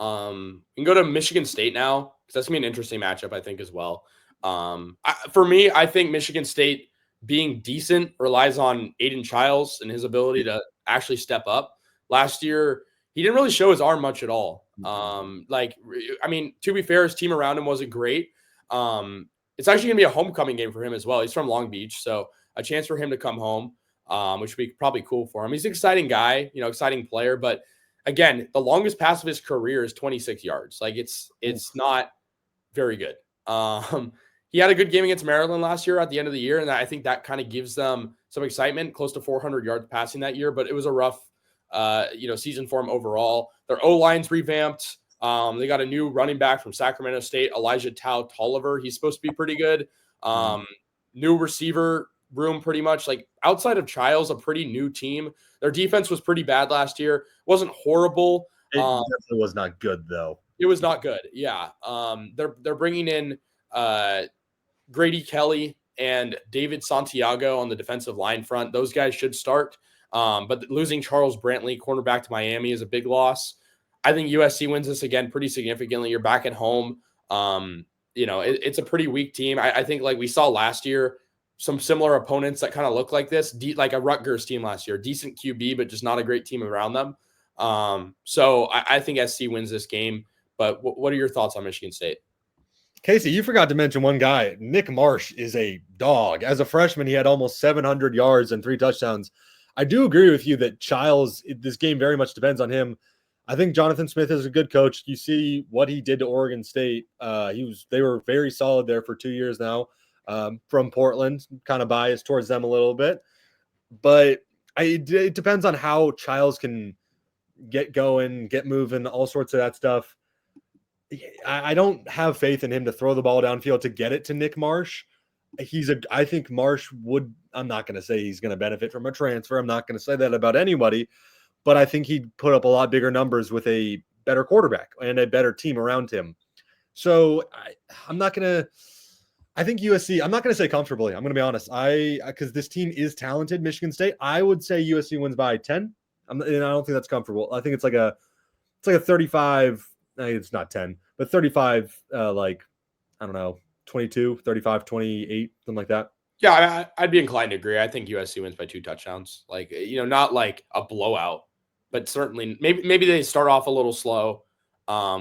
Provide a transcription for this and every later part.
You can go to Michigan State now because that's gonna be an interesting matchup, I think, as well. For me, I think Michigan State being decent relies on Aiden Childs and his ability to actually step up. Last year, he didn't really show his arm much at all. To be fair, his team around him wasn't great. It's actually going to be a homecoming game for him as well. He's from Long Beach, so a chance for him to come home, which would be probably cool for him. He's an exciting guy, exciting player, but again, the longest pass of his career is 26 yards. Like it's not very good. He had a good game against Maryland last year at the end of the year, and I think that kind of gives them some excitement, close to 400 yards passing that year, but it was a rough season for him overall. Their O-line's revamped. They got a new running back from Sacramento State, Elijah Tolliver. He's supposed to be pretty good. New receiver room, pretty much. Like outside of Childs, a pretty new team. Their defense was pretty bad last year. Wasn't horrible. It definitely was not good, though. It was not good. Yeah. They're bringing in Grady Kelly and David Santiago on the defensive line front. Those guys should start. But losing Charles Brantley, cornerback to Miami, is a big loss. I think USC wins this again pretty significantly. You're back at home. It's a pretty weak team. I think like we saw last year, some similar opponents that kind of look like this, like a Rutgers team last year, decent QB, but just not a great team around them. So I think SC wins this game. But what are your thoughts on Michigan State? Casey, you forgot to mention one guy. Nick Marsh is a dog. As a freshman, he had almost 700 yards and 3 touchdowns. I do agree with you that Childs, this game very much depends on him. I think Jonathan Smith is a good coach. You see what he did to Oregon State. They were very solid there for 2 years now. From Portland, kind of biased towards them a little bit. But it depends on how Childs can get going, get moving, all sorts of that stuff. I don't have faith in him to throw the ball downfield to get it to Nick Marsh. I think Marsh would, I'm not going to say he's going to benefit from a transfer. I'm not going to say that about anybody, but I think he'd put up a lot bigger numbers with a better quarterback and a better team around him. So I think USC, I'm not going to say comfortably. I'm going to be honest. Because this team is talented, Michigan State, I would say USC wins by 10. And I don't think that's comfortable. I think it's like a 35. It's not 10, but 35, I don't know, 22, 35, 28, something like that. Yeah, I'd be inclined to agree. I think USC wins by 2 touchdowns. Not like a blowout, but certainly maybe they start off a little slow.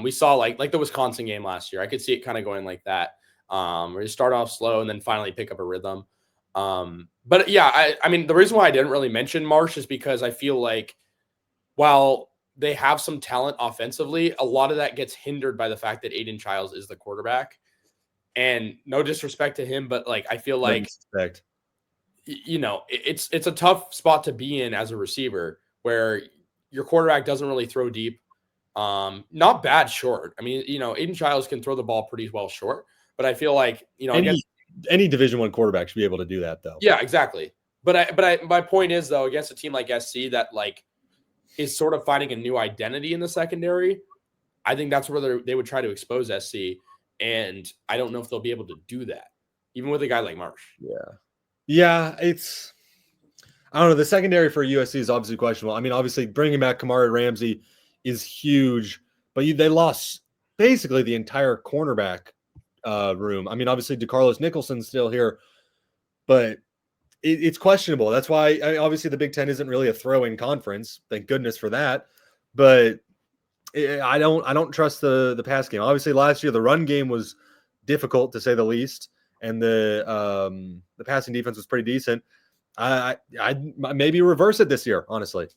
We saw like the Wisconsin game last year. I could see it kind of going like that, where you start off slow and then finally pick up a rhythm. But yeah, I mean, the reason why I didn't really mention Marsh is because I feel like while they have some talent offensively, a lot of that gets hindered by the fact that Aiden Childs is the quarterback. And no disrespect to him, but I feel like, it's a tough spot to be in as a receiver where your quarterback doesn't really throw deep. Not bad short. I mean, Aiden Childs can throw the ball pretty well short, but I feel like, any Division I quarterback should be able to do that though. Yeah, exactly. But my point is though, against a team like SC that is sort of finding a new identity in the secondary, I think that's where they would try to expose SC. And I don't know if they'll be able to do that, even with a guy like Marsh. Yeah. I don't know. The secondary for USC is obviously questionable. I mean, obviously bringing back Kamari Ramsey is huge, but they lost basically the entire cornerback room. I mean, obviously DeCarlos Nicholson's still here, but it's questionable. That's why obviously the Big Ten isn't really a throw-in conference. Thank goodness for that. But I don't trust the pass game. Obviously, last year the run game was difficult to say the least, and the passing defense was pretty decent. I maybe reverse it this year, honestly.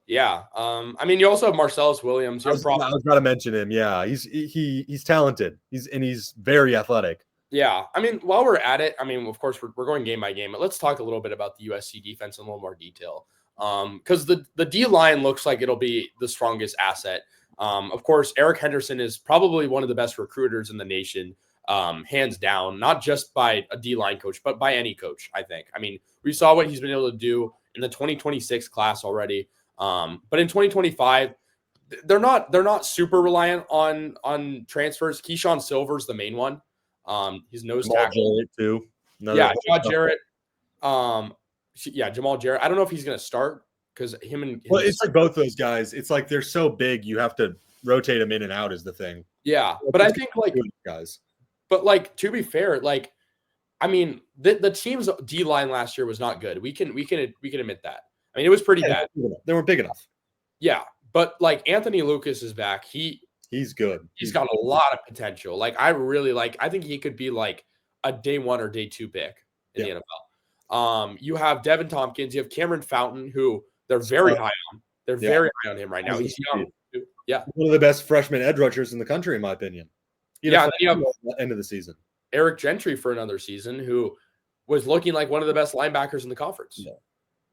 Yeah. I mean, you also have Marcellus Williams. I was about to mention him. Yeah, he's talented. He's very athletic. Yeah. I mean, while we're at it, I mean, of course, we're going game by game, but let's talk a little bit about the USC defense in a little more detail. Because the D line looks like it'll be the strongest asset. Of course, Eric Henderson is probably one of the best recruiters in the nation, hands down, not just by a D line coach, but by any coach, I think. I mean, we saw what he's been able to do in the 2026 class already. But in 2025, they're not super reliant on transfers. Keyshawn Silver's the main one. He's nose tackle too. Jamal Jarrett. Jamal Jarrett. I don't know if he's going to start because him and it's like both those guys. It's like they're so big, you have to rotate him in and out is the thing. Yeah, but I think like guys. But like to be fair, like I mean, the team's D line last year was not good. We can admit that. I mean, it was pretty bad. They weren't big enough. Yeah, but like Anthony Lucas is back. He's good. He's got a lot of potential. Like I think he could be like a day 1 or day 2 pick in the NFL. You have Devin Tompkins, you have Cameron Fountain, who they're very high on. They're very high on him right now. He's young. Yeah. One of the best freshman edge rushers in the country, in my opinion. Yeah, you have end of the season. Eric Gentry for another season, who was looking like one of the best linebackers in the conference.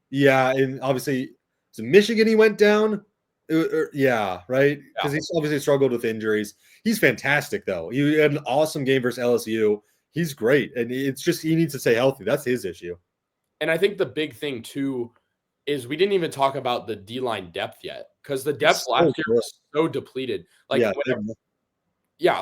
Yeah, and obviously, so Michigan he went down. Yeah, right? Because he's obviously struggled with injuries. He's fantastic, though. He had an awesome game versus LSU. He's great, and it's just he needs to stay healthy. That's his issue. And I think the big thing, too, is we didn't even talk about the D-line depth yet, because the depth last year was so depleted. Like,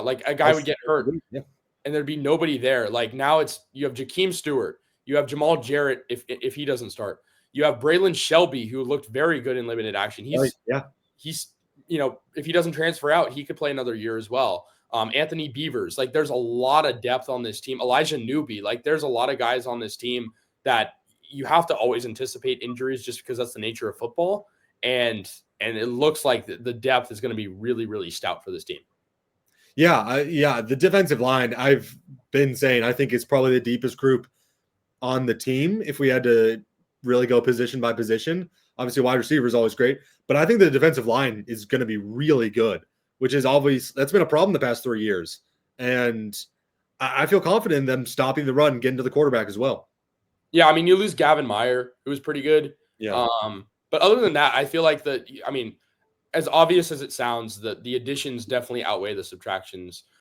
like a guy would get hurt, and there'd be nobody there. Like, now you have Jakeem Stewart. You have Jamal Jarrett if he doesn't start. You have Braylon Shelby, who looked very good in limited action. He's if he doesn't transfer out, he could play another year as well. Anthony Beavers, like there's a lot of depth on this team. Elijah Newby, like there's a lot of guys on this team that you have to always anticipate injuries just because that's the nature of football. And it looks like the depth is going to be really, really stout for this team. Yeah. The defensive line, I've been saying, I think it's probably the deepest group on the team if we had to really go position by position. Obviously, wide receiver is always great, but I think the defensive line is going to be really good, which is that's been a problem the past 3 years. And I feel confident in them stopping the run, getting to the quarterback as well. Yeah, I mean, you lose Gavin Meyer, who was pretty good. Yeah. But other than that, I feel like as obvious as it sounds, the additions definitely outweigh the subtractions